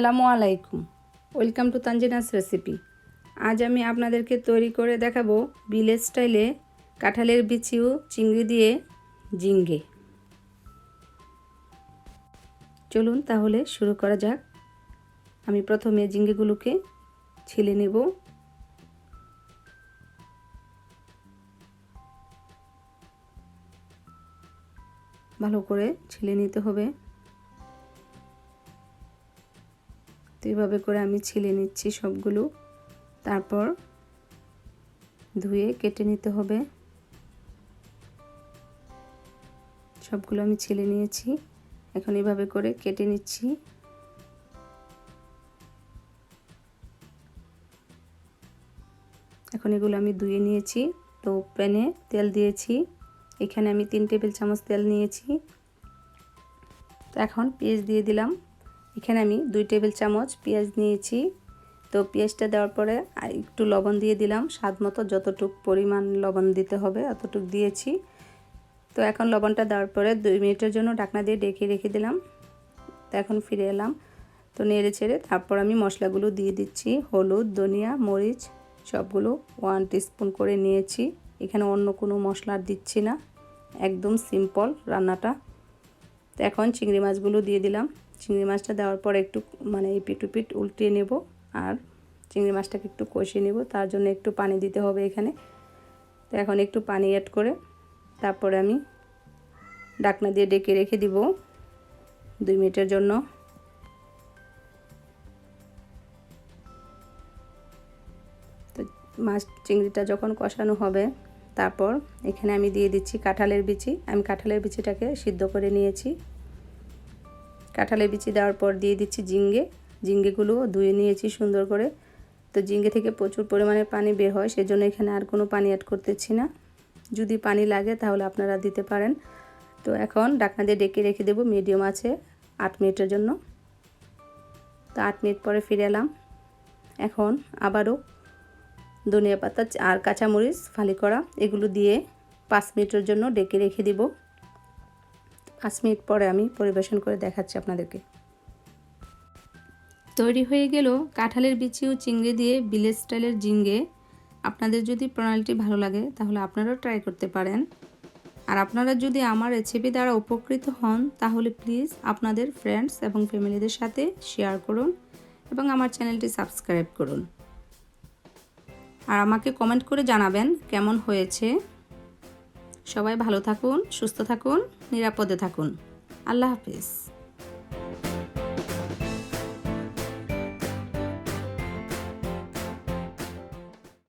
আসসালামু আলাইকুম, welcome to Tanzina's recipe. আজ আমি আপনাদেরকে তৈরি করে দেখাবো ভিলেজ স্টাইলে কাঁঠালের বিচি ও চিংড়ি দিয়ে জিঙ্গে। চলুন তাহলে শুরু করা যাক। আমি প্রথমে জিঙ্গেগুলোকে ছিলে নেব। ভালো করে ছিলে নিতে হবে। তো এইভাবে করে আমি ছিলে নিচ্ছি সবগুলো। তারপর ধুয়ে কেটে নিতে হবে। সবগুলো আমি ছিলে নিয়েছি, এখন এইভাবে করে কেটে নিচ্ছি। এখন এগুলো আমি ধুয়ে নিয়েছি। তো প্যানে তেল দিয়েছি, এখানে আমি 3 টেবিল চামচ তেল নিয়েছি। তো এখন পেঁয়াজ দিয়ে দিলাম। এখানে আমি 2 টেবিল চামচ পেঁয়াজ নিয়েছি। তো পেঁয়াজটা দেওয়ার পরে একটু লবণ দিয়ে দিলাম, স্বাদ মতো যতটুকু পরিমাণ লবণ দিতে হবে অতটুকু দিয়েছি। তো এখন লবণটা দেওয়ার পরে 2 মিনিটের জন্য ঢাকনা দিয়ে ঢেকে রেখে দিলাম। তো এখন ফিরে এলাম। তো নেড়ে ছেড়ে তারপর আমি মশলাগুলো দিয়ে দিচ্ছি। হলুদ, ধনিয়া, মরিচ সবগুলো 1 টিস্পুন করে নিয়েছি। এখানে অন্য কোনো মশলা দিচ্ছি না, একদম সিম্পল রান্নাটা। তো এখন চিংড়ি মাছগুলো দিয়ে দিলাম। চিংড়ি মাছটা দেওয়ার পর একটু এপিট ওপিট উল্টিয়ে নেব আর চিংড়ি মাছটাকে একটু কষিয়ে নেব। তার জন্য একটু পানি দিতে হবে এখানে। তো এখন একটু পানি অ্যাড করে তারপরে আমি ঢাকনা দিয়ে ঢেকে রেখে দিব 2 মিনিটের জন্য। তো মাছ চিংড়িটা যখন কষানো হবে তারপর এখানে আমি দিয়ে দিচ্ছি কাঁঠালের বিচি। আমি কাঁঠালের বিচিটাকে সিদ্ধ করে নিয়েছি। কাঁঠালের বিচি দেওয়ার পর দিয়ে দিচ্ছি জিঙ্গেগুলো ধুয়ে নিয়েছি সুন্দর করে। তো জিঙ্গে থেকে প্রচুর পরিমাণে পানি বের হয়, সেজন্য এখানে আর কোনো পানি অ্যাড করতেছি না। যদি পানি লাগে তাহলে আপনারা দিতে পারেন। তো এখন ঢাকনা দিয়ে ঢেকে রেখে দেবো মিডিয়াম আছে 8 মিনিটের জন্য। তো 8 মিনিট পরে ফিরে এলাম। এখন আবারও ধনিয়া পাতা আর কাঁচামরিচ ফালি করা এগুলো দিয়ে 5 মিনিটের জন্য ঢেকে রেখে দিব। 5 মিনিট পরে আমি পরিবেশন করে দেখাচ্ছি আপনাদেরকে। তৈরি হয়ে গেল কাঁঠালের বিচি ও চিংড়ি দিয়ে ভিলেজ স্টাইলের জিঙ্গে। আপনাদের যদি প্রণালীটি ভালো লাগে তাহলে আপনারাও ট্রাই করতে পারেন। আর আপনারা যদি আমার রেসিপি দ্বারা উপকৃত হন তাহলে প্লিজ আপনাদের ফ্রেন্ডস এবং ফ্যামিলিদের সাথে শেয়ার করুন এবং আমার চ্যানেলটি সাবস্ক্রাইব করুন। আর আমাকে কমেন্ট করে জানাবেন কেমন হয়েছে। সবাই ভালো থাকুন, সুস্থ থাকুন, নিরাপদে থাকুন। আল্লাহ হাফেজ।